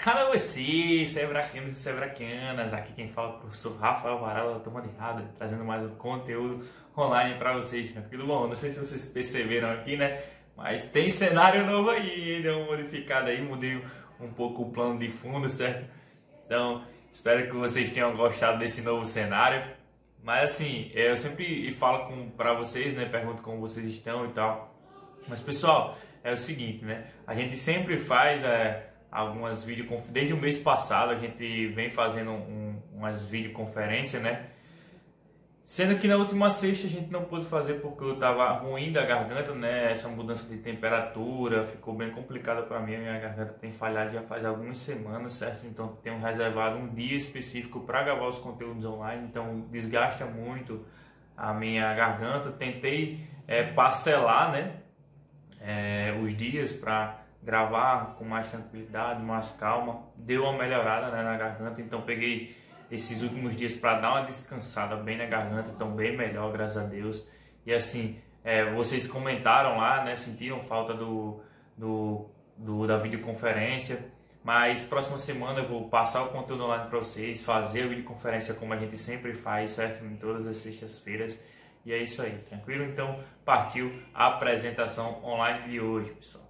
Alô vocês, sebraquianos e sebraquianas, aqui quem fala é o professor Rafael Varela da Turma de Rádio, trazendo mais um conteúdo online para vocês, tranquilo? Bom, não sei se vocês perceberam aqui, né, mas tem cenário novo aí, deu uma modificada aí, mudei um pouco o plano de fundo, certo? Então, espero que vocês tenham gostado desse novo cenário, mas assim, eu sempre falo para vocês, né, pergunto como vocês estão e tal, mas pessoal, é o seguinte, né, a gente sempre faz algumas videoconferências. Desde o mês passado a gente vem fazendo umas videoconferências, né? Sendo que na última sexta a gente não pôde fazer porque eu tava ruim da garganta, né? Essa mudança de temperatura ficou bem complicada para mim. A minha garganta tem falhado já faz algumas semanas, certo? Então tenho reservado um dia específico para gravar os conteúdos online. Então desgasta muito a minha garganta. Tentei parcelar, né? Os dias para gravar com mais tranquilidade, mais calma. Deu uma melhorada, né, na garganta, então peguei esses últimos dias para dar uma descansada bem na garganta, então bem melhor, graças a Deus. E assim, vocês comentaram lá, né, sentiram falta da videoconferência, mas próxima semana eu vou passar o conteúdo online para vocês, fazer a videoconferência como a gente sempre faz, certo? Em todas as sextas-feiras. E é isso aí, tranquilo? Então partiu a apresentação online de hoje, pessoal.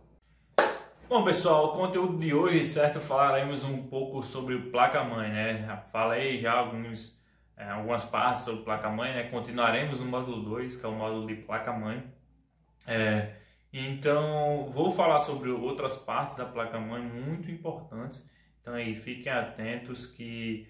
Bom, pessoal, o conteúdo de hoje, certo? Falaremos um pouco sobre placa-mãe, né? Falei já algumas partes sobre placa-mãe, né? Continuaremos no módulo 2, que é o módulo de placa-mãe. Então, vou falar sobre outras partes da placa-mãe muito importantes. Então, aí, fiquem atentos que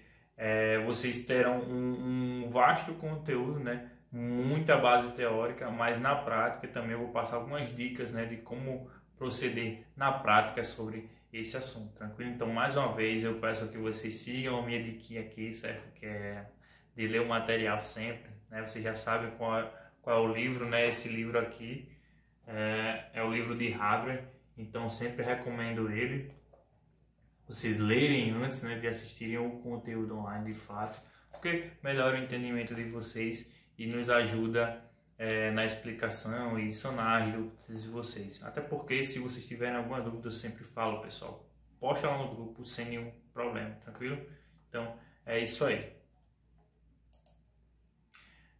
vocês terão um vasto conteúdo, né? Muita base teórica, mas na prática também eu vou passar algumas dicas, né, de como proceder na prática sobre esse assunto, tranquilo? Então, mais uma vez, eu peço que vocês sigam a minha diquinha aqui, certo? Que é de ler o material sempre, né? Vocês já sabem qual é o livro, né? Esse livro aqui é o livro de Hardware, então sempre recomendo ele. Vocês lerem antes, né, de assistirem o conteúdo online de fato, porque melhora o entendimento de vocês e nos ajuda na explicação e sanar as dúvidas de vocês. Até porque se vocês tiverem alguma dúvida, eu sempre falo, pessoal, posta lá no grupo sem nenhum problema, tranquilo? Então é isso aí.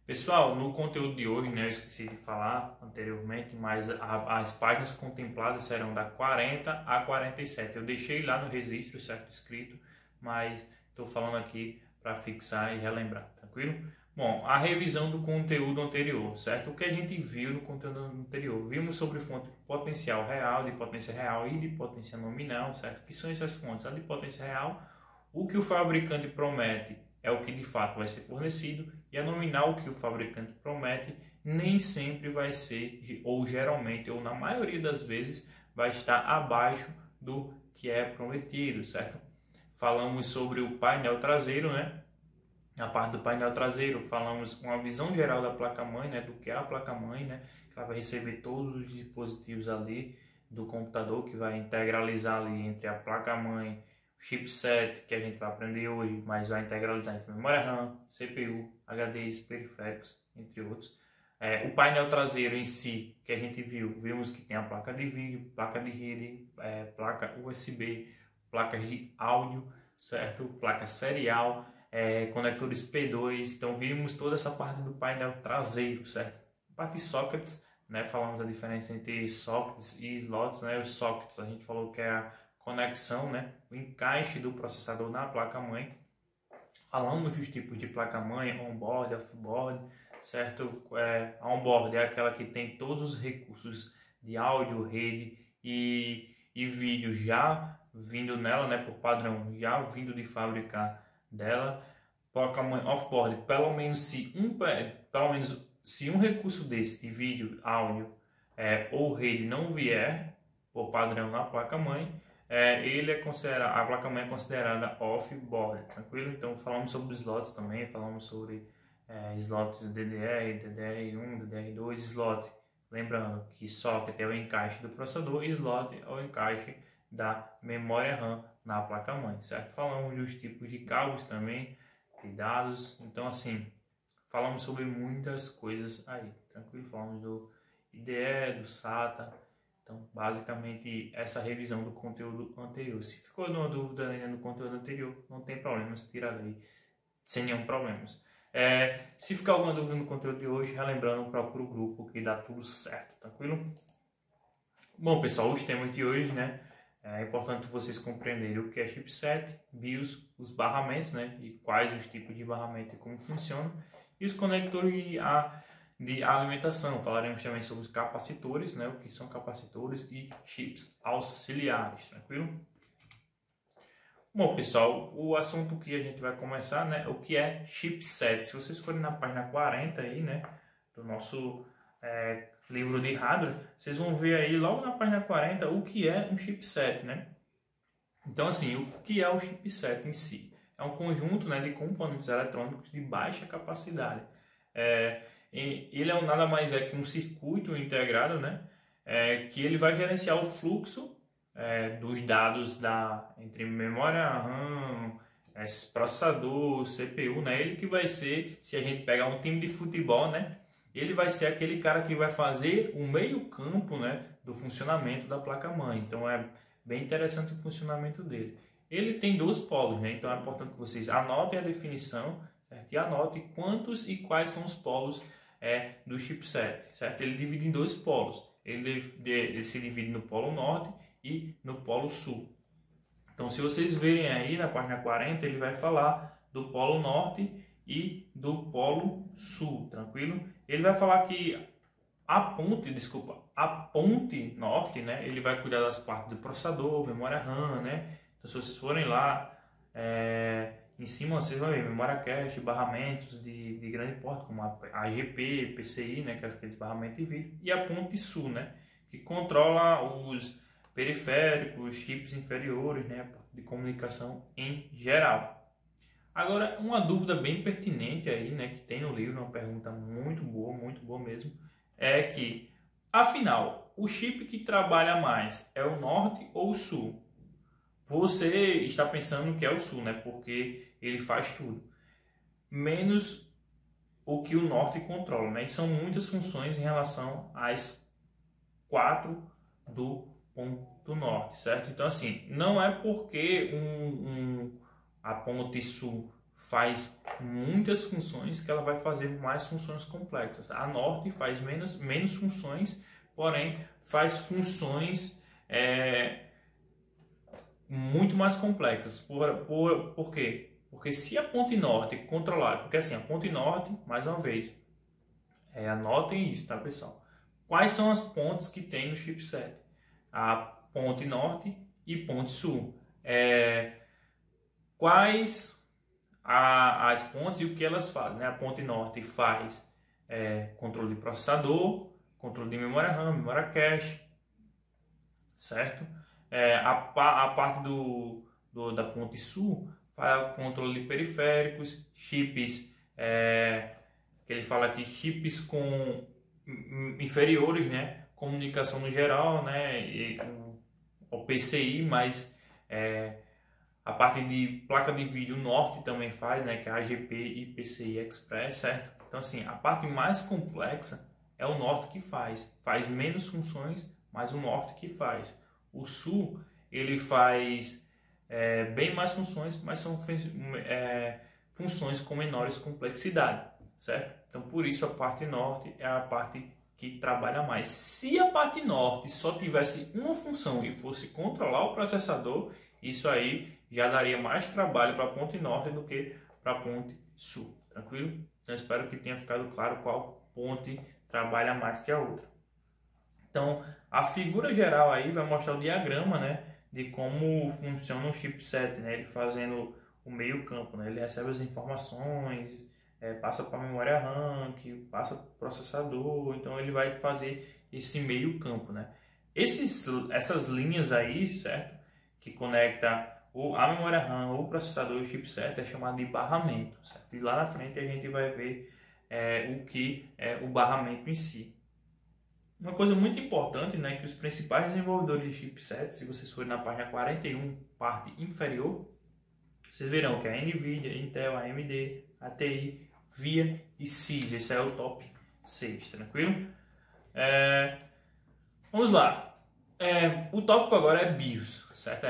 Pessoal, no conteúdo de hoje, né, eu esqueci de falar anteriormente, mas as páginas contempladas serão da 40 a 47. Eu deixei lá no registro, certo, escrito, mas estou falando aqui para fixar e relembrar, tranquilo? Bom, a revisão do conteúdo anterior, certo? O que a gente viu no conteúdo anterior? Vimos sobre fonte de potencial real, de potência real e de potência nominal, certo? Que são essas fontes? A de potência real, o que o fabricante promete é o que de fato vai ser fornecido, e a nominal, que o fabricante promete, nem sempre vai ser, ou geralmente, ou na maioria das vezes, vai estar abaixo do que é prometido, certo? Falamos sobre o painel traseiro, né? Na parte do painel traseiro, falamos com a visão geral da placa-mãe, né? Do que é a placa-mãe, né? Que ela vai receber todos os dispositivos ali do computador, que vai integralizar ali entre a placa-mãe, chipset, que a gente vai aprender hoje, mas vai integralizar entre memória RAM, CPU, HDs, periféricos, entre outros. O painel traseiro em si, que a gente vimos que tem a placa de vídeo, placa de rede, placa USB, placas de áudio, certo? Placa serial, conectores P2. Então vimos toda essa parte do painel traseiro, certo? A parte de sockets, né? Falamos a diferença entre sockets e slots, né? Os sockets a gente falou que é a conexão, né, o encaixe do processador na placa-mãe. Falamos dos tipos de placa-mãe, on-board, off-board, certo? A on-board é aquela que tem todos os recursos de áudio, rede e vídeo já vindo nela, né, por padrão, já vindo de fábrica dela. Placa-mãe off-board, pelo menos se um recurso desse de vídeo, áudio ou rede não vier por padrão na placa-mãe, a placa-mãe é considerada off-board, tranquilo? Então falamos sobre slots também, falamos sobre slots DDR, DDR1, DDR2, slot. Lembrando que socket é o encaixe do processador e slot é o encaixe da memória RAM na placa-mãe, certo? Falamos dos tipos de cabos também, de dados, então assim, falamos sobre muitas coisas aí, tranquilo? Falamos do IDE, do SATA. Então, basicamente, essa revisão do conteúdo anterior. Se ficou alguma dúvida ainda no conteúdo anterior, não tem problema, se tira daí sem nenhum problema. Se ficar alguma dúvida no conteúdo de hoje, relembrando, procura o grupo que dá tudo certo, tranquilo? Bom, pessoal, os temas de hoje, né? É importante vocês compreenderem o que é chipset, BIOS, os barramentos, né? E quais os tipos de barramento e como funcionam. E os conectores de alimentação. Falaremos também sobre os capacitores, né? O que são capacitores e chips auxiliares, tranquilo? Bom, pessoal, o assunto que a gente vai começar, né? O que é chipset. Se vocês forem na página 40 aí, né? Do nosso livro de hardware, vocês vão ver aí logo na página 40 o que é um chipset, né? Então, assim, o que é o chipset em si? É um conjunto, né, de componentes eletrônicos de baixa capacidade. Ele nada mais é que um circuito integrado, né? Que ele vai gerenciar o fluxo dos dados entre memória RAM, processador, CPU, né? Ele que vai ser, se a gente pegar um time de futebol, né? Ele vai ser aquele cara que vai fazer o meio campo, né, do funcionamento da placa-mãe. Então é bem interessante o funcionamento dele. Ele tem dois polos, né? Então é importante que vocês anotem a definição, certo? E anotem quantos e quais são os polos do chipset, certo? Ele divide em dois polos. Ele se divide no polo norte e no polo sul. Então, se vocês verem aí na página 40, ele vai falar do polo norte e do polo sul, tranquilo? Ele vai falar que a ponte norte, né, ele vai cuidar das partes do processador, memória RAM, né? Então, se vocês forem lá em cima, vocês vão ver memória cache, barramentos de grande porte, como a AGP, PCI, né, que é aqueles barramentos de vídeo, e a ponte sul, né, que controla os periféricos, chips inferiores, né, de comunicação em geral. Agora, uma dúvida bem pertinente aí, né, que tem no livro, uma pergunta muito boa mesmo, é que, afinal, o chip que trabalha mais é o norte ou o sul? Você está pensando que é o sul, né, porque ele faz tudo, menos o que o norte controla, né, e são muitas funções em relação às 4 do ponto norte, certo? Então, assim, não é porque a ponte sul faz muitas funções que ela vai fazer mais funções complexas. A norte faz menos funções, porém faz funções muito mais complexas. Por quê? Porque se a ponte norte controlar, porque assim, a ponte norte, mais uma vez, anotem isso, tá, pessoal? Quais são as pontes que tem no chipset? A ponte norte e ponte sul. Quais as pontes e o que elas fazem, né? A ponte norte faz controle de processador, controle de memória RAM, memória cache, certo? A parte da ponte sul faz controle de periféricos, chips, que ele fala aqui, chips com inferiores, né? Comunicação no geral, né? E o PCI, mas a parte de placa de vídeo norte também faz, né? Que é a AGP e PCI Express, certo? Então, assim, a parte mais complexa é o norte que faz menos funções, mas o norte que faz. O sul, ele faz bem mais funções, mas são funções com menores complexidade, certo? Então, por isso a parte norte é a parte que trabalha mais. Se a parte norte só tivesse uma função e fosse controlar o processador, isso aí já daria mais trabalho para a ponte norte do que para a ponte sul, tranquilo? Então, espero que tenha ficado claro qual ponte trabalha mais que a outra. Então, a figura geral aí vai mostrar o diagrama, né, de como funciona o chipset, né, ele fazendo o meio campo, né, ele recebe as informações, passa para a memória RAM, que passa para o processador, então ele vai fazer esse meio campo, né. Essas linhas aí, certo, que conecta a memória RAM, o processador e o chipset é chamado de barramento, certo? E lá na frente a gente vai ver o que é o barramento em si. Uma coisa muito importante, né, que os principais desenvolvedores de chipsets, se vocês forem na página 41, parte inferior, vocês verão que é a NVIDIA, Intel, AMD, ATI, VIA e SYS. Esse é o top 6, tranquilo? Vamos lá. O tópico agora é BIOS, certo?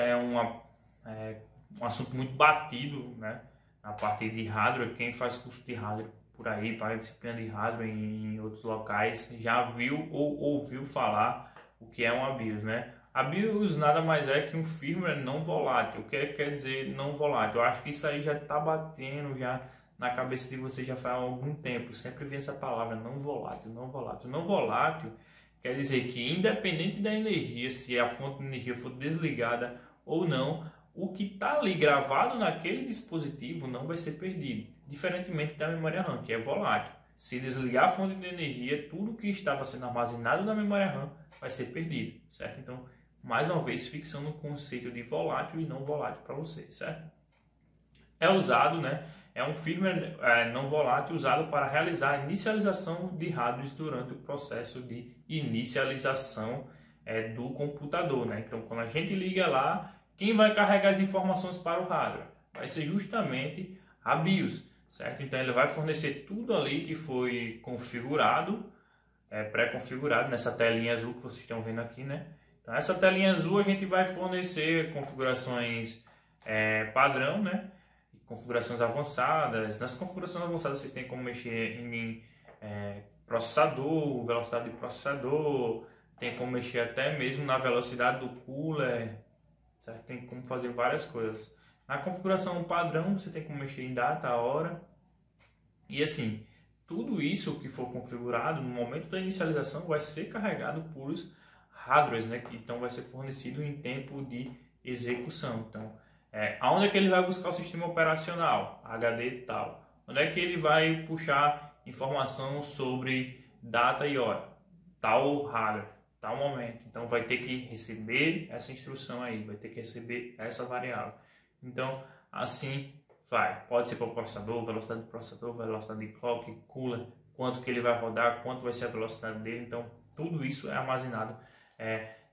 Um assunto muito batido, né? Na parte de hardware. Quem faz curso de hardware por aí, para disciplina de hardware em outros locais, já viu ou ouviu falar o que é uma BIOS, né? A BIOS nada mais é que um firmware não volátil. O que quer dizer não volátil? Eu acho que isso aí já está batendo já na cabeça de você já faz algum tempo. Eu sempre vi essa palavra, não volátil, não volátil. Não volátil quer dizer que, independente da energia, se a fonte de energia for desligada ou não, o que está ali gravado naquele dispositivo não vai ser perdido. Diferentemente da memória RAM, que é volátil. Se desligar a fonte de energia, tudo que estava sendo armazenado na memória RAM vai ser perdido, certo? Então, mais uma vez, fixando o conceito de volátil e não volátil para você, certo? É usado, né? É um firmware não volátil usado para realizar a inicialização de hardware durante o processo de inicialização do computador, né? Então, quando a gente liga lá, quem vai carregar as informações para o hardware? Vai ser justamente a BIOS, certo? Então, ele vai fornecer tudo ali que foi configurado, pré-configurado nessa telinha azul que vocês estão vendo aqui, né? Então, essa telinha azul a gente vai fornecer configurações padrão, né? Configurações avançadas. Nas configurações avançadas vocês têm como mexer em processador, velocidade de processador, tem como mexer até mesmo na velocidade do cooler, certo? Tem como fazer várias coisas. Na configuração padrão você tem como mexer em data, hora e assim, tudo isso que for configurado no momento da inicialização vai ser carregado por os hardwares, né? Então vai ser fornecido em tempo de execução. Então, aonde é que ele vai buscar o sistema operacional? HD e tal. Onde é que ele vai puxar informação sobre data e hora? Tal hardware, tal momento. Então vai ter que receber essa instrução aí, vai ter que receber essa variável. Então, assim vai. Pode ser para o processador, velocidade do processador, velocidade de clock, cooler, quanto que ele vai rodar, quanto vai ser a velocidade dele. Então, tudo isso é armazenado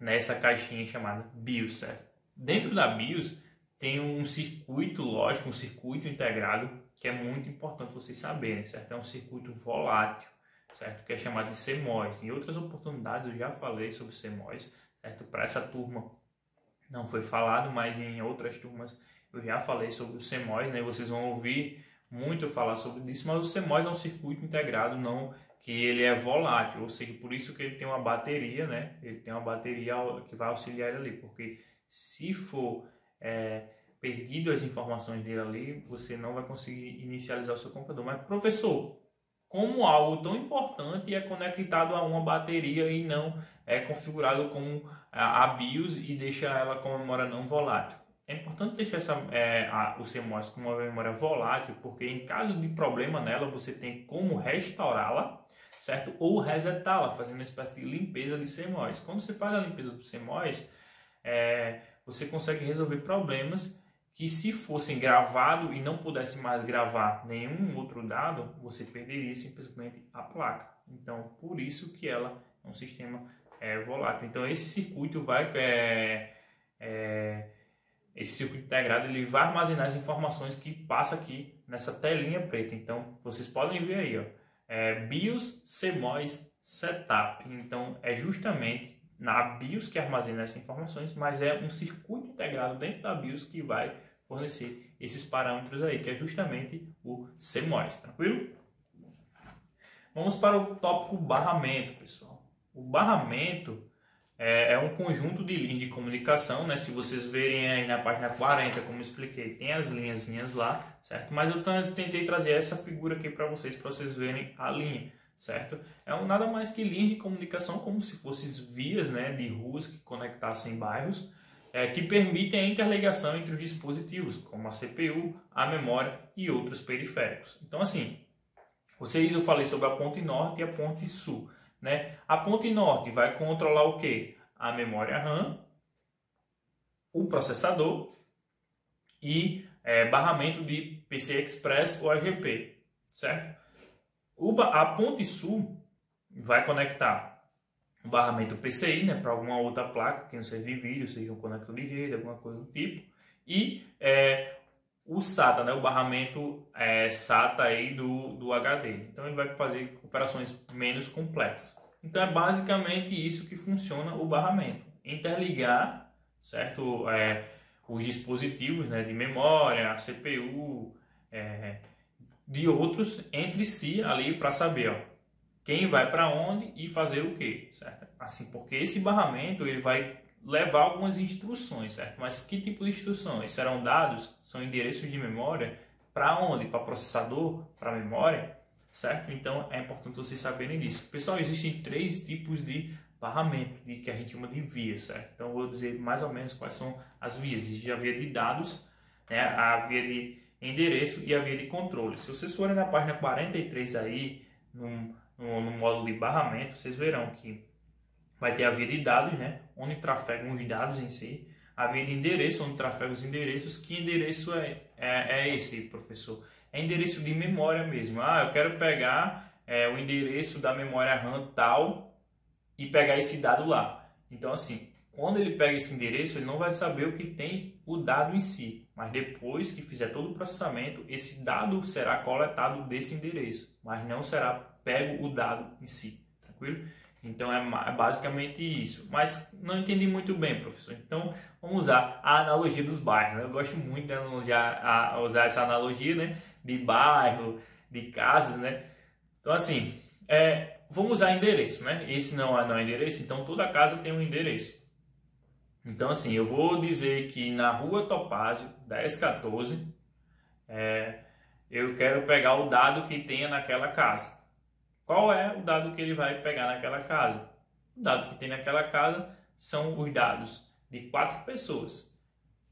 nessa caixinha chamada BIOS, certo? Dentro da BIOS tem um circuito lógico, um circuito integrado, que é muito importante vocês saberem, certo? É um circuito volátil, certo? Que é chamado de CMOS. Em outras oportunidades eu já falei sobre CMOS, certo? Para essa turma não foi falado, mas em outras turmas eu já falei sobre o CMOS, né? Vocês vão ouvir muito falar sobre isso, mas o CMOS é um circuito integrado, não que ele é volátil, ou seja, por isso que ele tem uma bateria, né? Ele tem uma bateria que vai auxiliar ele ali, porque se for perdido as informações dele ali, você não vai conseguir inicializar o seu computador. Mas, professor, como algo tão importante é conectado a uma bateria e não é configurado como a BIOS e deixa ela com memória não volátil? É importante deixar o CMOS com uma memória volátil, porque em caso de problema nela, você tem como restaurá-la, certo? Ou resetá-la, fazendo uma espécie de limpeza de CMOS. Quando você faz a limpeza do CMOS, você consegue resolver problemas que, se fossem gravados e não pudesse mais gravar nenhum outro dado, você perderia simplesmente a placa. Então, por isso que ela é um sistema volátil. Então, esse circuito esse circuito integrado, ele vai armazenar as informações que passa aqui nessa telinha preta. Então, vocês podem ver aí, ó, BIOS CMOS Setup. Então, é justamente na BIOS que armazena essas informações, mas é um circuito integrado dentro da BIOS que vai fornecer esses parâmetros aí, que é justamente o CMOS, tranquilo? Vamos para o tópico barramento, pessoal. O barramento é um conjunto de linhas de comunicação, né? Se vocês verem aí na página 40, como eu expliquei, tem as linhazinhas lá, certo? Mas eu tentei trazer essa figura aqui para vocês verem a linha, certo? Nada mais que linha de comunicação, como se fossem vias, né, de ruas que conectassem bairros, que permitem a interligação entre os dispositivos, como a CPU, a memória e outros periféricos. Então, assim, eu falei sobre a ponte norte e a ponte sul, né? A ponte norte vai controlar o quê? A memória RAM, o processador e barramento de PCI Express ou AGP, certo? A ponte sul vai conectar o barramento PCI, né, para alguma outra placa, que não seja de vídeo, seja um conector de rede, alguma coisa do tipo, e o SATA, né, o barramento SATA aí do HD. Então ele vai fazer operações menos complexas. Então é basicamente isso que funciona o barramento. interligar, certo? Os dispositivos, né, de memória, CPU, de outros entre si ali para saber, ó, quem vai para onde e fazer o que, certo? Assim, porque esse barramento ele vai levar algumas instruções, certo? Mas que tipo de instruções? Serão dados, são endereços de memória para onde? Para processador, para memória, certo? Então é importante vocês saberem disso. Pessoal, existem 3 tipos de barramento que a gente chama de vias, certo? Então eu vou dizer mais ou menos quais são as vias. Existe a via de dados, né? A via de endereço e a via de controle. Se vocês forem na página 43 aí, no módulo de barramento, vocês verão que vai ter a via de dados, né, onde trafegam os dados em si, a via de endereço, onde trafegam os endereços. Que endereço é esse, professor? É endereço de memória mesmo. Eu quero pegar o endereço da memória RAM tal e pegar esse dado lá. Então, assim, quando ele pega esse endereço, ele não vai saber o que tem o dado em si, mas depois que fizer todo o processamento, esse dado será coletado desse endereço, mas não será pego o dado em si, tranquilo? Então é basicamente isso, mas não entendi muito bem, professor. Então vamos usar a analogia dos bairros, né? Eu gosto muito de usar essa analogia, né, de bairro, de casas, né? Então assim, vamos usar endereço, né? Esse não é endereço, então toda casa tem um endereço. Então assim, eu vou dizer que na rua Topázio 1014, eu quero pegar o dado que tenha naquela casa. Qual é o dado que ele vai pegar naquela casa? O dado que tem naquela casa são os dados de 4 pessoas.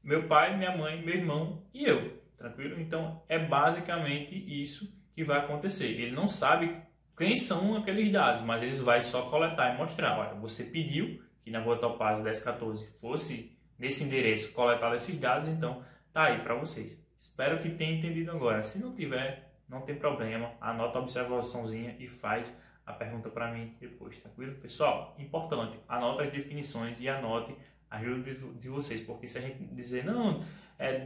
Meu pai, minha mãe, meu irmão e eu. Tranquilo? Então é basicamente isso que vai acontecer. Ele não sabe quem são aqueles dados, mas ele vai só coletar e mostrar. Olha, você pediu que na rua Topázio 1014 fosse nesse endereço coletar esses dados, então tá aí para vocês. Espero que tenham entendido agora. Se não tiver, não tem problema, anota a observaçãozinha e faz a pergunta para mim depois, tranquilo? Pessoal, importante, anota as definições e anote a ajuda de vocês, porque se a gente dizer, não,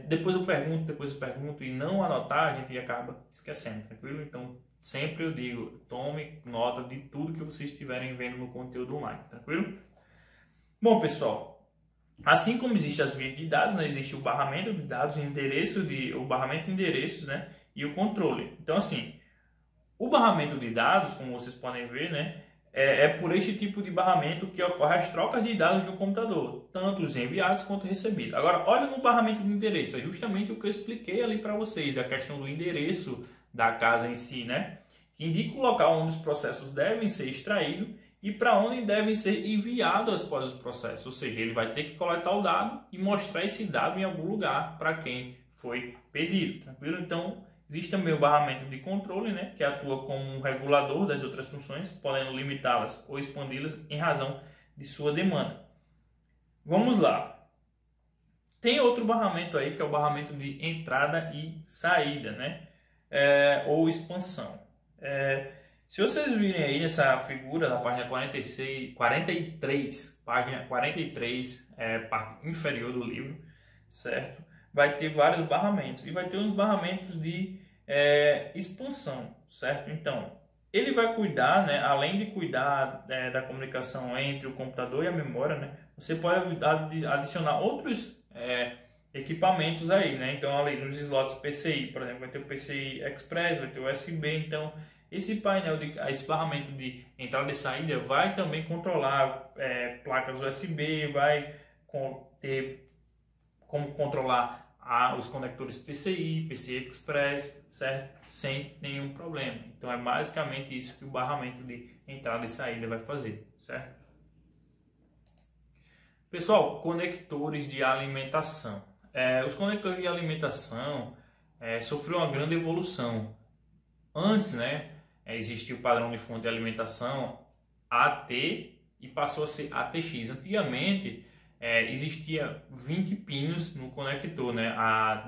depois eu pergunto e não anotar, a gente acaba esquecendo, tranquilo? Então, sempre eu digo, tome nota de tudo que vocês estiverem vendo no conteúdo online, tranquilo? Bom, pessoal, assim como existem as vias de dados, né, existe o barramento de dados, o barramento de endereços, né, e o controle. Então, assim, o barramento de dados, como vocês podem ver, né, é por este tipo de barramento que ocorre as trocas de dados do computador, tanto os enviados quanto os recebidos. Agora, olha no barramento de endereço, é justamente o que eu expliquei ali para vocês, da questão do endereço da casa em si, né, que indica o local onde os processos devem ser extraídos e para onde devem ser enviados após os processos. Ou seja, ele vai ter que coletar o dado e mostrar esse dado em algum lugar para quem foi pedido, tranquilo? Então, existe também o barramento de controle, né, que atua como um regulador das outras funções, podendo limitá-las ou expandi-las em razão de sua demanda. Vamos lá. Tem outro barramento aí, que é o barramento de entrada e saída, né, ou expansão. Se vocês virem aí nessa figura da página 43, página 43, parte inferior do livro, certo? Vai ter vários barramentos e vai ter uns barramentos de expansão, certo? Então, ele vai cuidar, né, além de cuidar da comunicação entre o computador e a memória, né, você pode adicionar outros equipamentos aí, né? Então, ali nos slots PCI, por exemplo, vai ter o PCI Express, vai ter o USB, então esse painel, esse barramento de entrada e saída vai também controlar placas USB, vai ter como controlar os conectores PCI, PCI Express, certo? Sem nenhum problema. Então é basicamente isso que o barramento de entrada e saída vai fazer, certo? Pessoal, conectores de alimentação. Os conectores de alimentação sofreram uma grande evolução. Antes, né, existia o padrão de fonte de alimentação AT e passou a ser ATX. Antigamente existia 20 pinos no conector, né,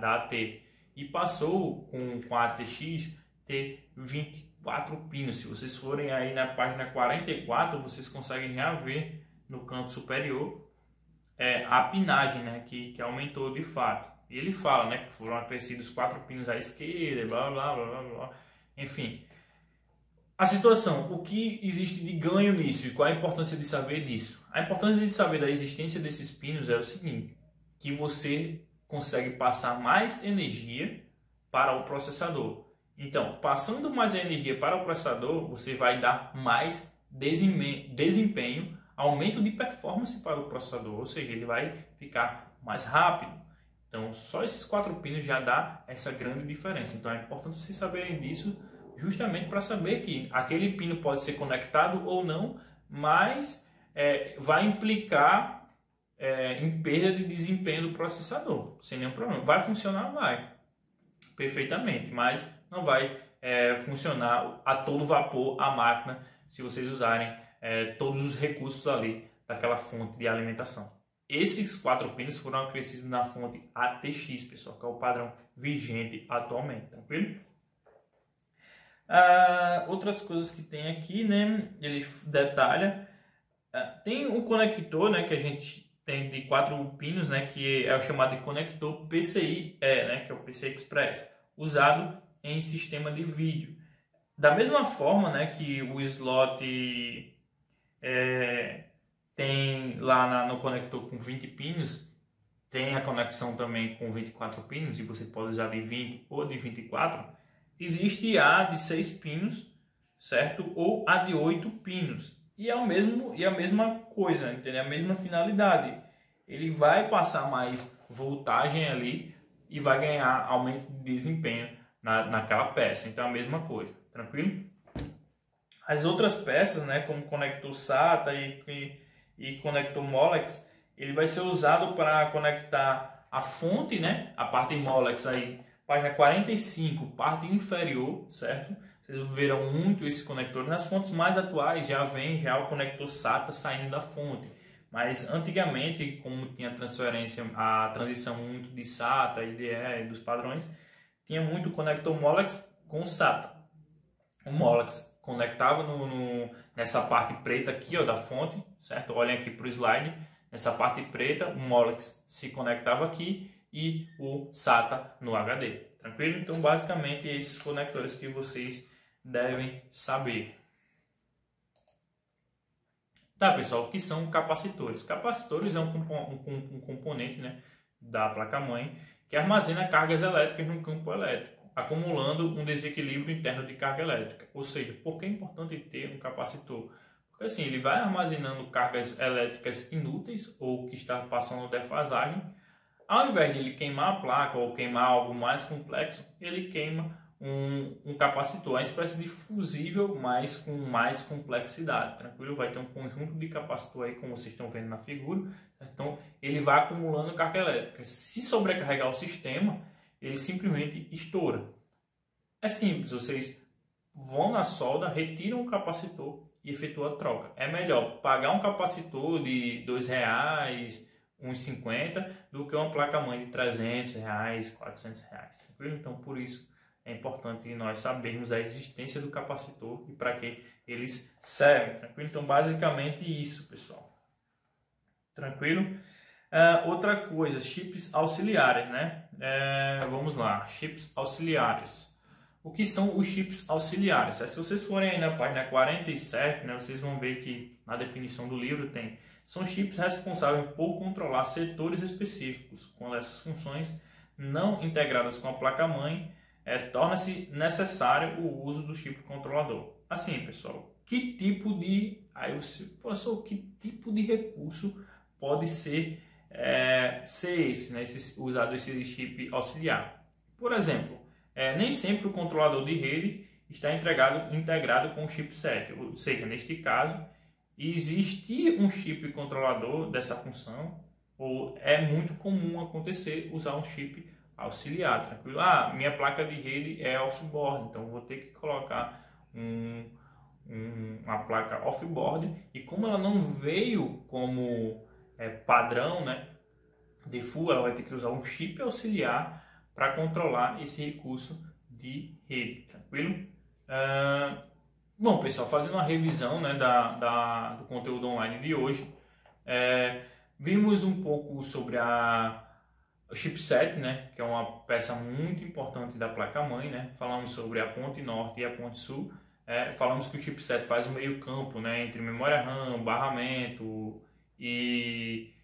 da AT, e passou com a ATX ter 24 pinos. Se vocês forem aí na página 44, vocês conseguem já ver no canto superior a pinagem, né, que aumentou de fato. E ele fala, né, que foram acrescidos 4 pinos à esquerda, blá blá blá blá blá. Enfim, A situação, o que existe de ganho nisso e qual a importância de saber disso? A importância de saber da existência desses pinos é o seguinte, que você consegue passar mais energia para o processador. Então, passando mais energia para o processador, você vai dar mais desempenho, aumento de performance para o processador, ou seja, ele vai ficar mais rápido. Então, só esses 4 pinos já dá essa grande diferença. Então, é importante vocês saberem disso, justamente para saber que aquele pino pode ser conectado ou não, mas vai implicar em perda de desempenho do processador, sem nenhum problema. Vai funcionar? Vai, perfeitamente, mas não vai funcionar a todo vapor a máquina se vocês usarem todos os recursos ali daquela fonte de alimentação. Esses 4 pinos foram acrescidos na fonte ATX, pessoal, que é o padrão vigente atualmente, tranquilo? Outras coisas que tem aqui, né? Ele detalha. Tem um conector, né, que a gente tem de 4 pinos, né, que é o chamado de conector PCI, né, que é o PCI Express, usado em sistema de vídeo. Da mesma forma, né, que o slot tem lá no conector com 20 pinos, tem a conexão também com 24 pinos, e você pode usar de 20 ou de 24. Existe a de 6 pinos, certo? Ou a de 8 pinos. E é a mesma coisa, entendeu? A mesma finalidade. Ele vai passar mais voltagem ali e vai ganhar aumento de desempenho naquela peça. Então é a mesma coisa, tranquilo? As outras peças, né, como conector SATA e conector Molex, ele vai ser usado para conectar a fonte, né, a parte Molex aí, página 45, parte inferior, certo? Vocês verão muito esse conector. Nas fontes mais atuais já vem já o conector SATA saindo da fonte. Mas antigamente, como tinha a transição muito de SATA, IDE, dos padrões, tinha muito conector Molex com SATA. O Molex conectava nessa parte preta aqui, ó, da fonte, certo? Olhem aqui para o slide. Nessa parte preta, o Molex se conectava aqui e o SATA no HD. Tranquilo? Então, basicamente, esses conectores que vocês devem saber. Tá, pessoal, o que são capacitores? Capacitores é um componente, né, da placa-mãe que armazena cargas elétricas no campo elétrico, acumulando um desequilíbrio interno de carga elétrica. Ou seja, por que é importante ter um capacitor? Porque assim, ele vai armazenando cargas elétricas inúteis ou que está passando defasagem. Ao invés de ele queimar a placa ou queimar algo mais complexo, ele queima um capacitor, uma espécie de fusível, mas com mais complexidade, tranquilo? Vai ter um conjunto de capacitor aí, como vocês estão vendo na figura. Então, ele vai acumulando carga elétrica. Se sobrecarregar o sistema, ele simplesmente estoura. É simples, vocês vão na solda, retiram o capacitor e efetuam a troca. É melhor pagar um capacitor de R$2, uns 50, do que uma placa-mãe de R$300, R$400. Tranquilo? Então, por isso, é importante nós sabermos a existência do capacitor e para que eles servem. Tranquilo? Então, basicamente isso, pessoal. Tranquilo? Outra coisa, chips auxiliares, né? Vamos lá, chips auxiliares. O que são os chips auxiliares? Se vocês forem aí na página 47, né, vocês vão ver que na definição do livro tem: são chips responsáveis por controlar setores específicos. Quando essas funções não integradas com a placa-mãe, torna-se necessário o uso do chip controlador. Assim, pessoal, que tipo de... Professor, que tipo de recurso pode ser esse, né, usado esse chip auxiliar? Por exemplo, nem sempre o controlador de rede está integrado com o chipset. Ou seja, neste caso, existe um chip controlador dessa função, ou é muito comum acontecer usar um chip auxiliar, tranquilo? Minha placa de rede é off-board, então vou ter que colocar uma placa off-board, e como ela não veio como padrão, né, default, ela vai ter que usar um chip auxiliar para controlar esse recurso de rede, tranquilo? Bom, pessoal, fazendo uma revisão, né, do conteúdo online de hoje, vimos um pouco sobre o chipset, né, que é uma peça muito importante da placa-mãe, né? Falamos sobre a ponte norte e a ponte sul. Falamos que o chipset faz o meio campo, né, entre memória RAM, barramento e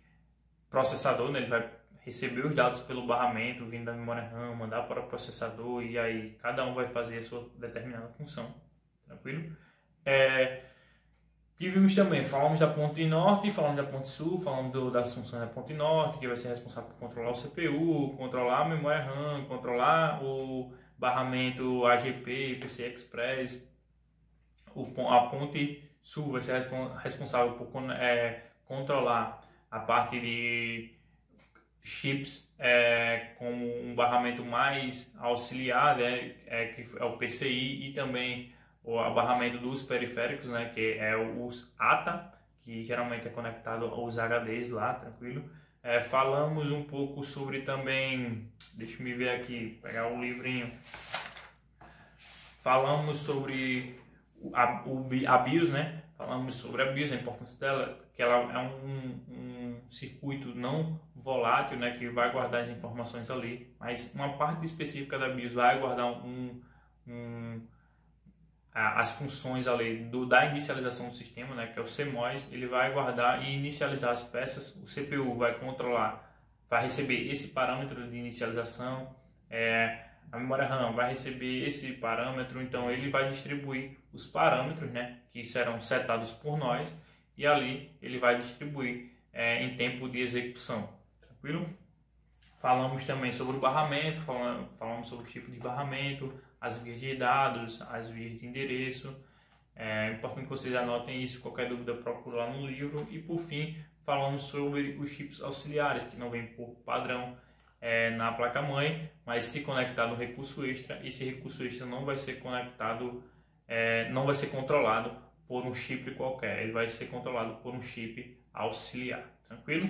processador, né, ele vai receber os dados pelo barramento vindo da memória RAM, mandar para o processador e aí cada um vai fazer a sua determinada função, tranquilo? E vimos também, falamos da ponte norte, falamos da ponte sul, falamos das funções da ponte norte, que vai ser responsável por controlar o CPU, controlar a memória RAM, controlar o barramento AGP, PCI Express. A ponte sul vai ser responsável por controlar a parte de chips com um barramento mais auxiliar, né, que é o PCI, e também o barramento dos periféricos, né, que é os ATA, que geralmente é conectado aos HDs lá, tranquilo. Falamos um pouco sobre também, deixa eu ver aqui, pegar o livrinho. Falamos sobre a BIOS, né? Falamos sobre a BIOS, a importância dela, que ela é um circuito não volátil, né, que vai guardar as informações ali, mas uma parte específica da BIOS vai guardar as funções ali da inicialização do sistema, né, que é o CMOS. Ele vai guardar e inicializar as peças. O CPU vai controlar, vai receber esse parâmetro de inicialização. A memória RAM vai receber esse parâmetro, então ele vai distribuir os parâmetros, né, que serão setados por nós, e ali ele vai distribuir em tempo de execução, tranquilo? Falamos também sobre o barramento, falamos sobre o tipo de barramento, as vias de dados, as vias de endereço. É importante que vocês anotem isso, qualquer dúvida procure lá no livro. E por fim, falamos sobre os chips auxiliares, que não vêm por padrão na placa-mãe, mas se conectar no recurso extra, esse recurso extra não vai ser conectado, não vai ser controlado por um chip qualquer, ele vai ser controlado por um chip auxiliar, tranquilo?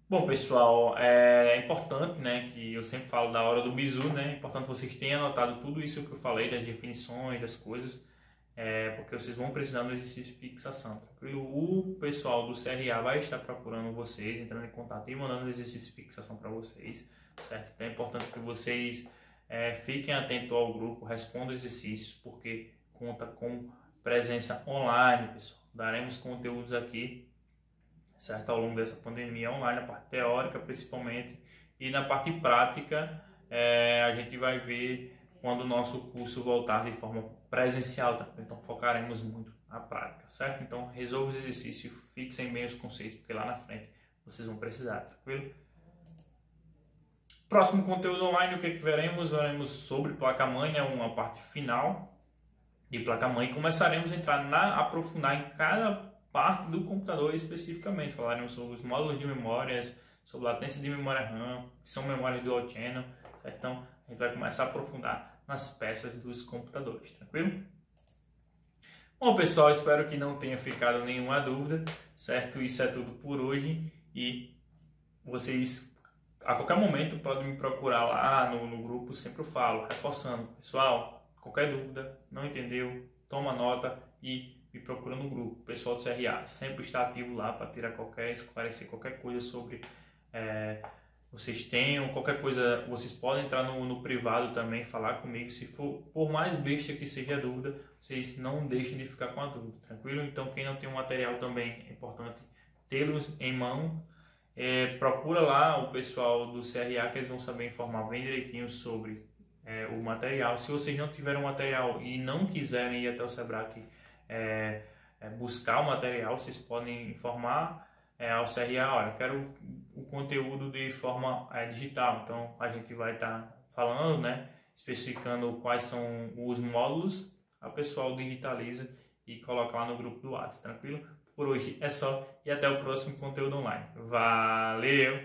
Bom, pessoal, é importante, né, que eu sempre falo da hora do bizu, né, é importante que vocês tenham anotado tudo isso que eu falei, das definições, das coisas, porque vocês vão precisar do exercício de fixação, tranquilo? O pessoal do CRA vai estar procurando vocês, entrando em contato e mandando o exercício de fixação para vocês, certo? Então é importante que vocês fiquem atentos ao grupo, respondam exercícios, porque conta com presença online, pessoal. Daremos conteúdos aqui, certo, ao longo dessa pandemia online, na parte teórica principalmente, e na parte prática a gente vai ver quando o nosso curso voltar de forma presencial, tá? Então focaremos muito na prática, certo? Então resolva os exercícios, fixem bem os conceitos, porque lá na frente vocês vão precisar, tranquilo? Próximo conteúdo online, o que veremos? Veremos sobre placa-mãe, né? Uma parte final de placa-mãe. Começaremos a aprofundar em cada parte do computador especificamente. Falaremos sobre os módulos de memórias, sobre latência de memória RAM, que são memórias dual channel, certo? Então a gente vai começar a aprofundar nas peças dos computadores, tranquilo? Bom, pessoal, espero que não tenha ficado nenhuma dúvida, certo? Isso é tudo por hoje e vocês a qualquer momento podem me procurar lá no grupo, sempre eu falo, reforçando, pessoal, qualquer dúvida, não entendeu, toma nota e me procura no grupo, pessoal do CRA, sempre está ativo lá para esclarecer qualquer coisa sobre vocês tenham, qualquer coisa, vocês podem entrar no privado também, falar comigo, se for, por mais besta que seja a dúvida, vocês não deixem de ficar com a dúvida, tranquilo? Então quem não tem um material também é importante tê-los em mão, procura lá o pessoal do CRA que eles vão saber informar bem direitinho sobre o material. Se vocês não tiverem o material e não quiserem ir até o Sebrae buscar o material, vocês podem informar ao CRA, olha, quero o conteúdo de forma digital. Então a gente vai estar falando, né, especificando quais são os módulos, a pessoal digitaliza e coloca lá no grupo do WhatsApp, tranquilo? Por hoje é só e até o próximo conteúdo online. Valeu!